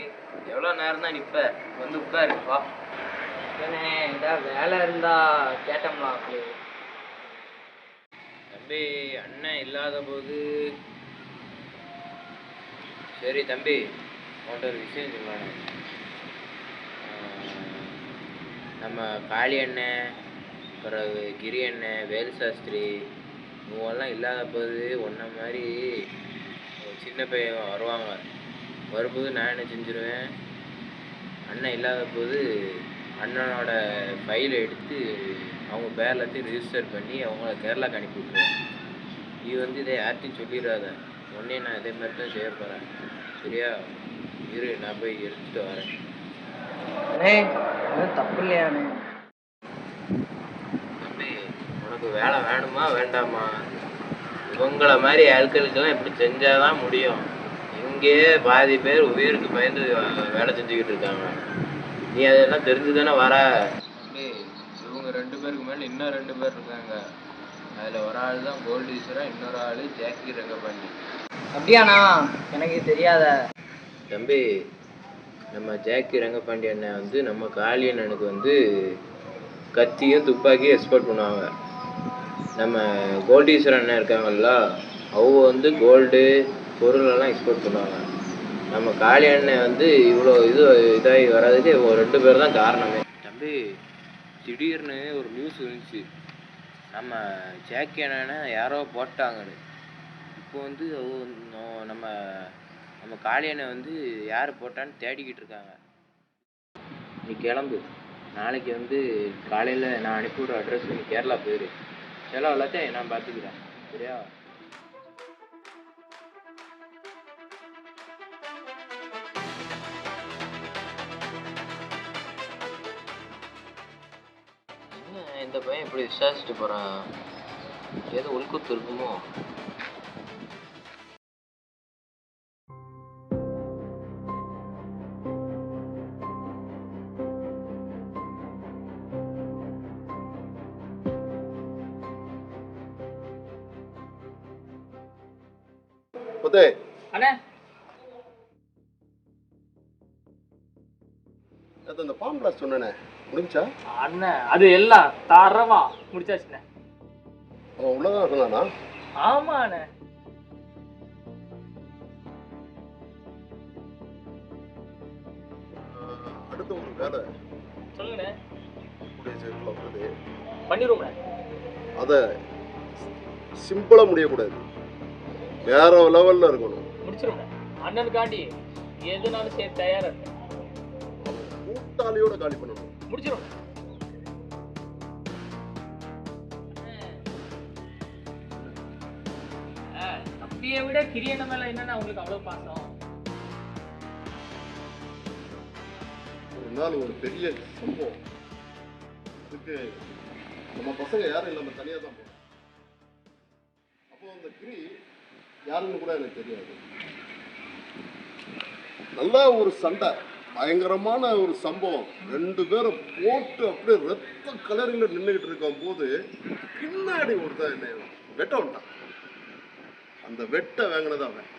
எவ்வளோ நேரம் தான் நிற்ப, வந்து உட்காரு வா. ஏண்ணே ஏதாவது வேலை இருந்தா கேட்டோம்லாம் அப்படி. தம்பி அண்ணன் இல்லாத போது சரி தம்பி, உன்கிட்ட ஒரு விஷயம் சொல்லணும். நம்ம காளி அண்ணன், பிறகு கிரி அண்ணன், வேலு சாஸ்திரி இவங்கெல்லாம் இல்லாத போது ஒன்றை மாதிரி சின்ன பையன் வருவாங்க. வரும்போது நான் என்ன செஞ்சுருவேன், அண்ணன் இல்லாத போது அண்ணனோட ஃபைலை எடுத்து அவங்க பேர் எல்லாத்தையும் ரிஜிஸ்டர் பண்ணி அவங்கள கேரளாக்கு அனுப்பி விட்ருவேன். நீ வந்து இதை யார்ட்டையும் சொல்லிடாத, உடனே நான் இதே மாதிரி தான் செய்ய போகிறேன். சரியா? இரு, நான் போய் எடுத்துகிட்டு வரேன். அண்ணே அது தப்பு இல்லையாண்ணே? தம்பி உனக்கு வேலை வேணுமா வேண்டாமா? இவங்கள மாதிரி ஆட்களுக்கெல்லாம் இப்படி செஞ்சாதான் முடியும். இங்கேயே பாதி பேர் உயிருக்கு பயந்து வேலை செஞ்சுக்கிட்டு இருக்காங்க. நீ அதெல்லாம் தெரிஞ்சு தானே வர. தம்பி இவங்க 2 பேருக்கு மேலே இன்னும் 2 பேர் இருக்காங்க. அதில் ஒரு ஆள் தான் கோல்டீஸ்வரா, இன்னொரு ஆள் ஜாக்கி ரங்கபாண்டி. அப்படியாண்ணா? எனக்கு தெரியாத. தம்பி நம்ம ஜாக்கி ரங்கபாண்டி அண்ணன் வந்து நம்ம காளி அண்ணனுக்கு வந்து கத்தியும் துப்பாக்கியும் எக்ஸ்போர்ட் பண்ணுவாங்க. நம்ம கோல்டீஸ்வரன் அண்ணன் இருக்காங்கல்ல, அவங்க வந்து கோல்டு பொருளெல்லாம் எக்ஸ்போர்ட் பண்ணுவாங்க. நம்ம காளி அண்ணன் வந்து இவ்வளோ இதாகி வர்றதுக்கு இவங்க 2 பேர் தான் காரணமே. தம்பி திடீர்னு ஒரு நியூஸ் வந்துச்சு, நம்ம ஜாக்கி அண்ணனை யாரோ போட்டாங்கன்னு. இப்போ வந்து நம்ம நம்ம காளி அண்ணன் வந்து யார் போட்டான்னு தேடிக்கிட்டு இருக்காங்க. நீ கிளம்பு, நாளைக்கு வந்து காலையில் நான் அனுப்பிவிட்ற அட்ரஸ் நீ கேரளா போயிரு. செலவு எல்லாத்தையும் நான் பார்த்துக்கிறேன். சரியா? என்ன இந்த பையன் இப்படி விசாரிச்சுட்டு போகிறான்? ஏதோ உள்குத்து இருக்குமோ? புதே அண்ணே அது அந்த பாம் பிளாஸ்ட் சொன்னேனே, முடிஞ்சா? அண்ணன் அது எல்லாம் தரமா முடிச்சாச்சுண்ணே. அவன் உள்ளதான் இருந்தானா? ஆமா அண்ணே. அடுத்த ஒரு வேலை சொல்லுங்கண்ணே. கூடிய சீக்கிரத்துல வருது. பண்ணிடுவோம்ண்ணே. அதை சிம்பிளா முடியக்கூடாது, வேற லெவல்ல இருக்கணும். முடிச்சிருவோம்ண்ணே. அண்ணனுக்காண்டி எதுனாலும் சரி தயாரா இருக்கேன். கூட்டாளியோட காலி பண்ணணும். முடிச்சிருவோம். தம்பியை விட கிரியன மேல என்னன்னா உங்களுக்கு அவ்வளவு பாசம்? ஒரு நாள் ஒரு பெரிய சம்பவம், அதுக்கு நம்ம பசங்க யாரும் இல்லாம தனியா தான் போனோம். அப்போ அந்த கிரி யாருன்னு கூட எனக்கு தெரியாது. நல்ல ஒரு சண்டை, பயங்கரமான ஒரு சம்பவம். 2 பேரும் போட்டு அப்படியே ரத்த கலரில் நின்றுகிட்டு இருக்கும் போது பின்னாடி ஒருத்தன் என்ன வெட்ட விட்டான். அந்த வெட்ட வாங்கினது அவன்.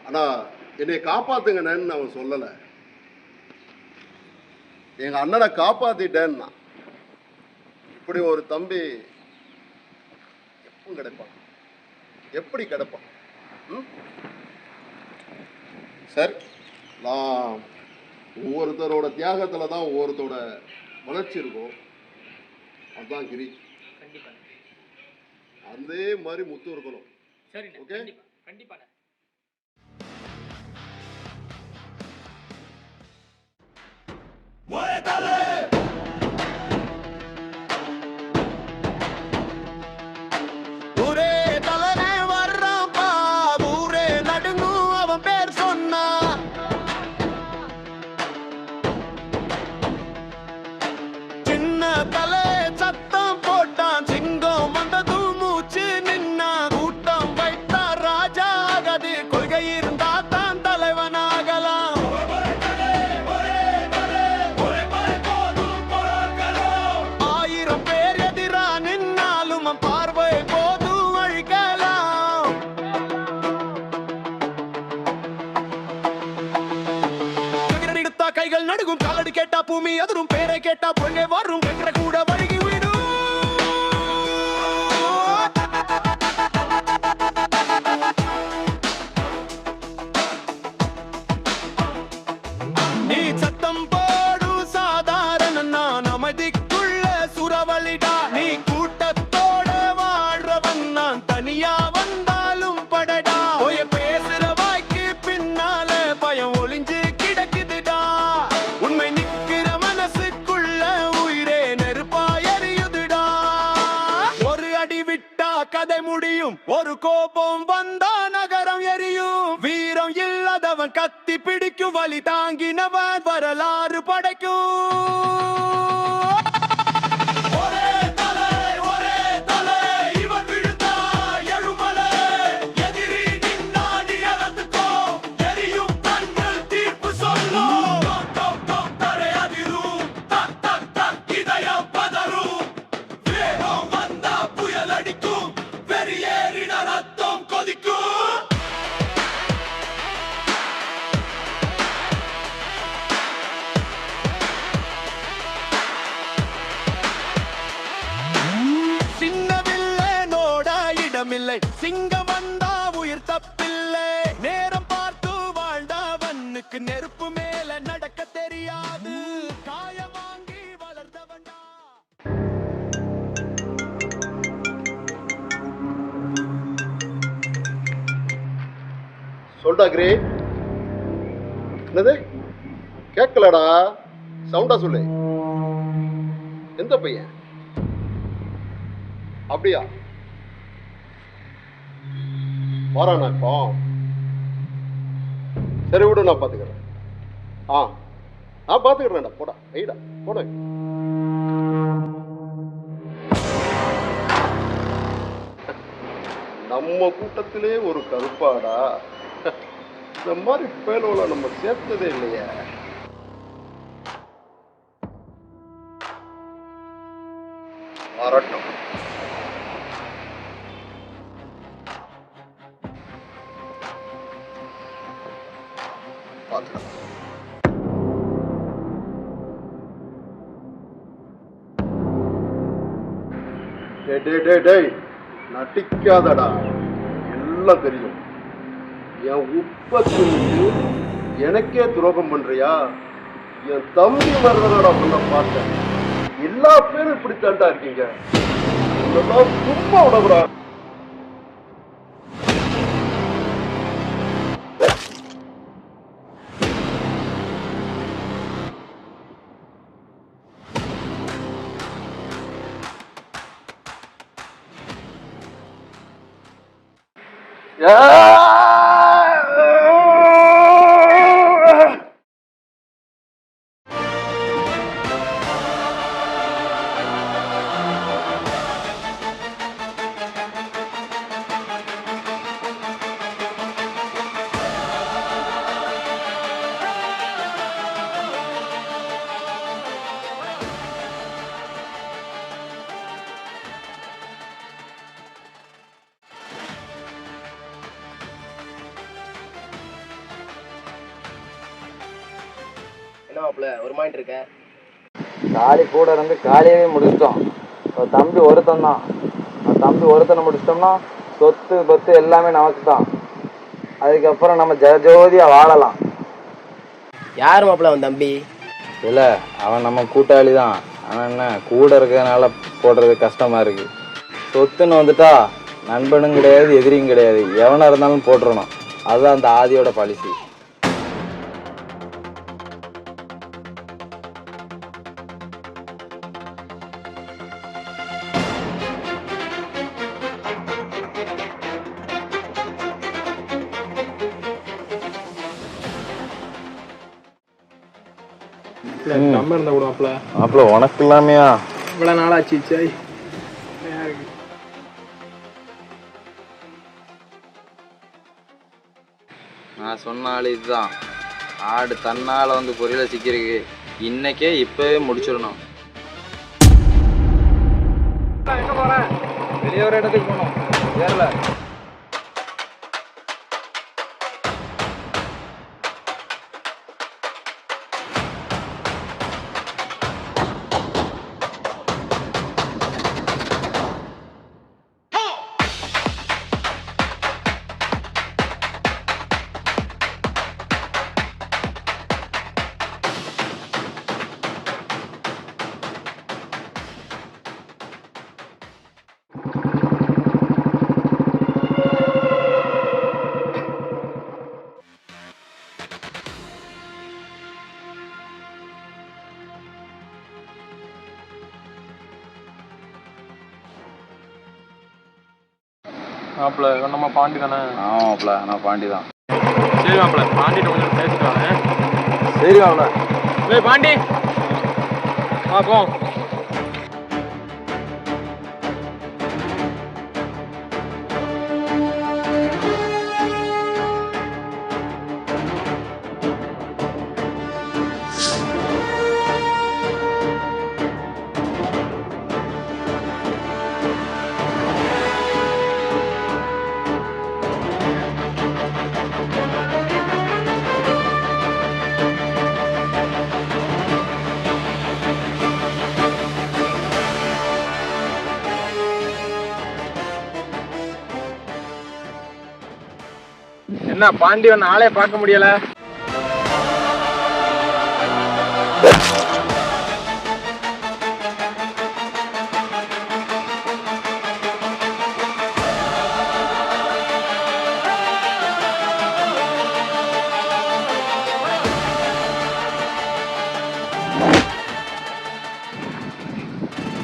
ஆனா என்னை காப்பாத்துங்கன்னு அவன் சொல்லலை, எங்க அண்ணனை காப்பாத்திட்டேன்னா. இப்படி ஒரு தம்பி எப்பவும் கிடைப்பான், எப்படி கிடைப்பான்? சரி, நான் ஒவ்வொருத்தரோட தியாகத்துல தான் ஒவ்வொருத்தரோட வளர்ச்சி இருக்கும். அதுதான் கிரி. அதே மாதிரி முத்து இருக்கணும். சரி, ஓகே, கண்டிப்பா. ஊரே தலைனே வர்றான் பா, ஊரே நடுங்கும் அவன் பேர் சொன்னா. சின்ன தலை சத்தம் போட்டான், சிங்கம் வந்ததும் மூச்சு நின்னா. கூட்டம் வைத்தா ராஜா ஆகாது, கொள்கை இருந்தா தான் தலைவனாகலாம். அதிரும் பேரை கேட்டா பொண்ணே வரும் கேட்கிற கூட வழுகி விடும். நீ சத்தம் போடு சாதாரண நான் அமைதிக்குள்ள சுரவலிடா. நீ கூட்டத்தோட வாழ்றவன் நான் தனியா வந்தாலும் படடா. போய பேசுற வாய்க்கு பின்னால பயம் ஒளிஞ்சு கிடக்குதுடா. உண்மை நிக்கிற மனசுக்குள்ள உயிரே நெருப்பா எரியுதுடா. ஒரு அடி விட்டா கதை முடியும், ஒரு கோபம் வந்தா நகரம் எரியும். வீரம் இல்லாதவன் கத்தி பிடிக்கும், வலி தாங்கினவன் வரலாறு படைக்கும். சிங்கம் வந்தா உயிர் தப்பில்லை. நேரம் பார்த்து வாழ்ந்தவனுக்கு நெருப்பு மேல நடக்க தெரியாது. காய வாங்கி வளர்ந்தவன்டா. சொல்டா கிரே. என்னது கேட்கலடா, சவுண்டா சொல்லு. எந்த பையன்? அப்படியா? வாரானா இப்போ? சரி விடு, நான் பார்த்துக்கிறேன். நான் பார்த்துக்கிறேன்டா. போடா ஐடா போட. நம்ம கூட்டத்திலே ஒரு கருப்பாடா. இந்த மாதிரி பேலோல நம்ம சேர்த்ததே இல்லையே. வரட்டும். டேய் நட்டிக்காதடா, எல்லாம் தெரியும். என் உற்பத்தி எனக்கே துரோகம் பண்றியா? என் தம்பி மருதனோட பண்ண பார்த்தேன். எல்லா பேரும் இப்படித்தாண்டா இருக்கீங்க. சும்மா விடக்கூடா. ஒரு மாயிண்ட் இருக்க காளி கூட இருந்து காளியவே முடிச்சிட்டோம். தம்பி ஒருத்தன் தான். தம்பி ஒருத்தனை முடிச்சிட்டோம்னா சொத்து பத்து எல்லாமே நமக்கு தான். அதுக்கப்புறம் நம்ம ஜோதியா வாழலாம். யார் மாப்பிள்ள அவன் தம்பி? இல்ல அவன் நம்ம கூட்டாளி தான். ஆனா என்ன கூட இருக்கிறதுனால போடுறது கஷ்டமா இருக்கு. சொத்துன்னு வந்துட்டா நண்பனும் கிடையாது, எதிரியும் கிடையாது. எவனா இருந்தாலும் போட்டுறணும். அதுதான் அந்த ஆதியோட பாலிசி. நம்ம இருந்தா கூட மாப்பிள்ள உனக்கு இல்லாமையா இவ்வளவு நாளாச்சு. நான் சொன்ன ஆள் இதுதான். ஆடு தன்னால வந்து பொரியல சிக்கிருக்கு. இன்னைக்கே இப்பவே முடிச்சிடணும். எங்க போறேன்? வெளியே ஒரு இடத்துக்கு போகணும். ஏறல மாப்பிள்ள இவன் நம்ம பாண்டி தானே? ஆமாம் மாப்பிள்ள, நான் பாண்டி தான். சரி மாப்பிள்ள, பாண்டிகிட்ட கொஞ்சம் பேசிட்டு வரேன். சரி மாப்பிள்ள. ஏய் பாண்டி, வா போ. என்ன பாண்டி நாளே பார்க்க முடியல?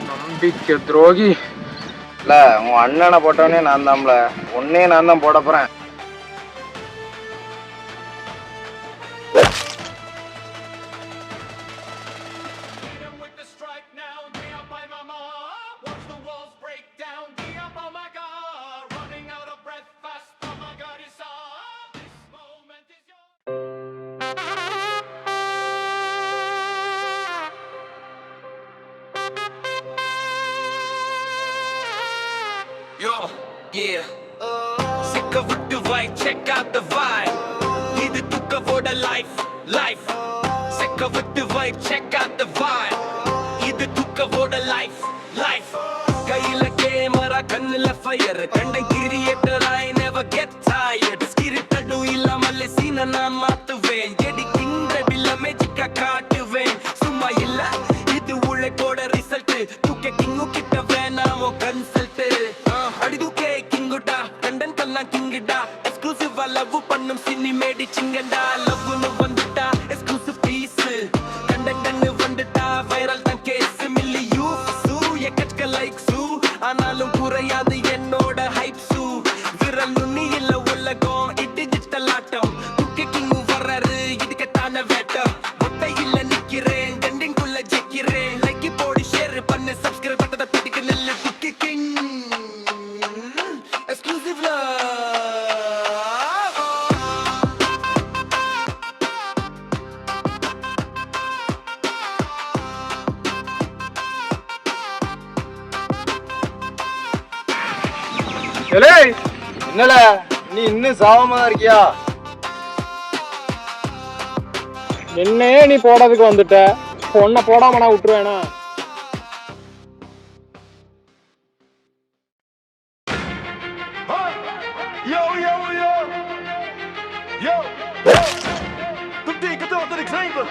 நம்பிக்கை துரோகி. இல்ல உன் அண்ணனை போட்டவனே நான் தான்ல, உன்னே நான் தான் போட போறேன். Yo, yeah. Sick of the vibe, check out the vibe. Idu tukavoda life, life. Sick of the vibe, check out the vibe. Idu tukavoda life, life. Kaiyila camera, kannila fire. Content creator, I never get tired. Spirit adu illa malle scene na maatuven. Editing rebilla magic kaatuven. Summa illa idu ulle koda result. Tukke kingu kitta venamo consult. Exclusive love pannum cinematic chinganda love nu vandita exclusive piece content vandita viral than case milli you su ekka likes su aanalum kurayadu ennoda hype su viral nunni illa ullagom digital atom tukke king vararu idukku thana veta otta illa nikkiren trending kulla jekkiren like podi share pannu subscribe patta thikku nillu tukke king exclusive love. என்னல நீ இன்னும் சாவமா இருக்கியா? என்னையே நீ போடாதுக்கு வந்துட்ட, உன்னை போடாம நான் விட்டுருவேனா? Yo, yo, yo! Yo! Tu dica todo de exemplo!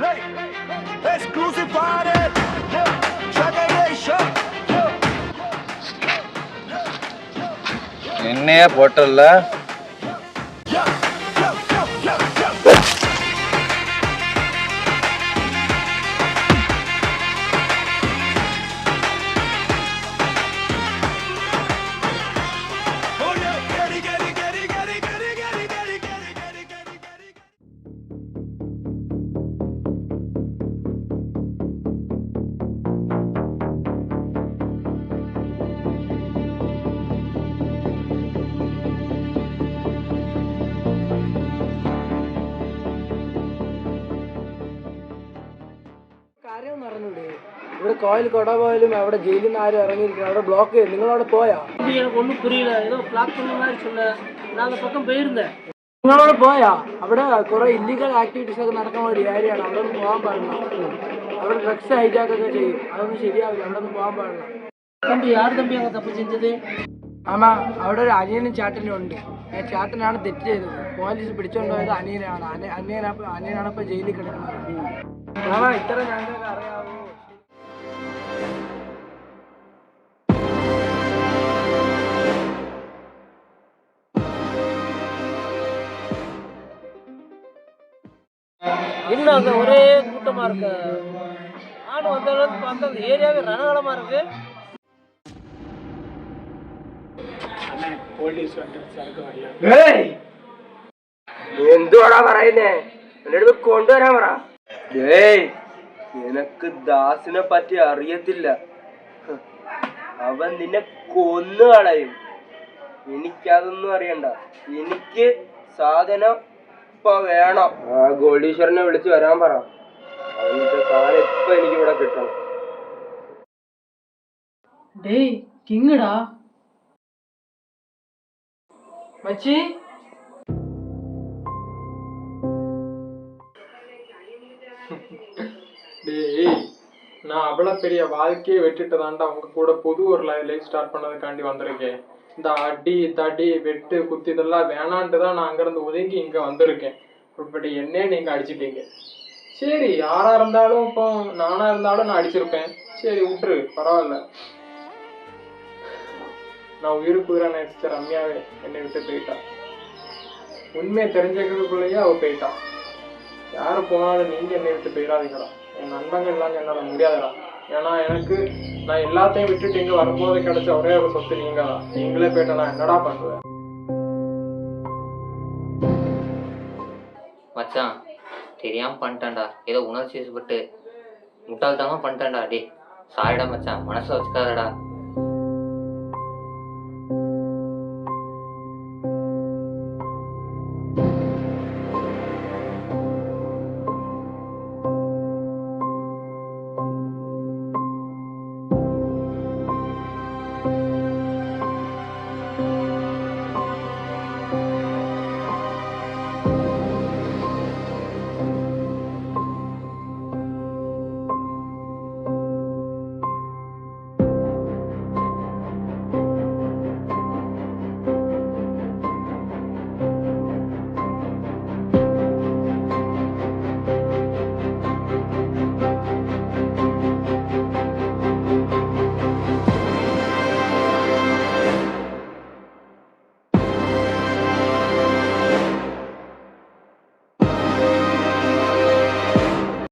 Like, exclusive party! Shagation! என்னையே போட்டல. കാര്യം പറഞ്ഞൂടെ? ഇവിടെ കോയിൽ കൊട പോയാലും അവിടെ ജയിലിൽ നിന്ന് ആരും ഇറങ്ങിയിരിക്കണം, അവിടെ ബ്ലോക്ക് ചെയ്യും. നിങ്ങളവിടെ പോയാ? எனக்கு ஒன்றும் புரியல, ஏதோ பிளாக் பண்ண மாதிரி சொன்ன. நான் அந்த பக்கம் போயிருந்தேன். നിങ്ങളവിടെ പോയാ? അവിടെ കുറെ ഇല്ലീഗൽ ആക്ടിവിറ്റീസ് ഒക്കെ നടക്കുന്ന ഒരു ഏരിയയാണ്, അവിടെ ഒന്നും പോകാൻ പാടില്ല. അവിടെ ഡ്രഗ്സ് ഹൈജാക്ക് ഒക്കെ ചെയ്യും, അതൊന്നും ശരിയാവില്ല, അവിടെ ഒന്നും പോകാൻ പാടില്ല. തമ്പി யார் தம்பி அங்கே தப்பு செஞ்சது? ആമാ അവിടെ ഒരു അനിയനും ചേട്ടനും ഉണ്ട്. ചേട്ടനാണ് തെറ്റ് ചെയ്തത്, പോലീസ് പിടിച്ചോണ്ടുപോയത് അനിയനാണ്. അനിയനാണ് ഇപ്പൊ ജയിലിൽ കിടക്കുന്നത്. ആമാ ഇത്ര ഞങ്ങൾക്ക് അറിയാവോ? இன்னும் அங்கே ஒரே கூட்டமாக இருக்கு. நானும் வந்த பார்த்தா அந்த ஏரியாவே ரணகலமாக இருக்கு. എന്തുവാടാ പറയുന്നേ എന്റെ അടുത്ത് കൊണ്ടുവരാൻ പറ. ഏയ് നിനക്ക് ദാസിനെ പറ്റി അറിയത്തില്ല. അവൻ നിന്നെ കൊന്നു കളയും. എനിക്കതൊന്നും അറിയണ്ട. എനിക്ക് സാധനം ഇപ്പൊ വേണം. ആ ഗോൾഡീശ്വരനെ വിളിച്ച് വരാൻ പറ. അതിന്റെ സാധനം ഇപ്പൊ എനിക്ക് ഇവിടെ കിട്ടണം. டேய் கிங்குடா மச்சி. டேய் நான் அவ்வளவு பெரிய வாழ்க்கையை விட்டுட்டு தாண்டா உங்க கூட புது ஒரு லைஃப் ஸ்டார்ட் பண்ணதுக்காண்டி வந்திருக்கேன். இந்த அடி தடி வெட்டு குத்து இதெல்லாம் வேணான்ட்டு தான் நான் அங்கிருந்து ஒதுங்கி இங்க வந்திருக்கேன். இப்படி என்னே நீங்க அடிச்சிட்டீங்க. சரி யாரா இருந்தாலும் இப்போ நானா இருந்தாலும் நான் அடிச்சிருப்பேன். சரி விட்டுரு பரவாயில்ல. நான் உயிருக்கு உயிரா நேசிச்ச ரம்யாவே என்னை விட்டு போயிட்டா. உண்மையை தெரிஞ்சுக்கிறதுக்குள்ளேயே அவ போயிட்டா. யாரு போனாலும் நீங்க என்னை விட்டு போயிடாதீங்கடா. என் நண்பங்க இல்லாம என்னால முடியாதுடா. ஏன்னா எனக்கு நான் எல்லாத்தையும் விட்டுட்டு இங்க வரும்போது கிடைச்ச ஒரே ஒரு சொத்து நீங்க தான். நீங்களே போயிட்டா நான் என்னடா பண்ணுவேன்? மச்சான் தெரியாம பண்ணிட்டேன்டா. ஏதோ உணர்ச்சி பட்டு முட்டாள்தாமா பண்ணிட்டேன்டா. டே சாரிடா மச்சான், மனசுல வச்சுக்காதடா.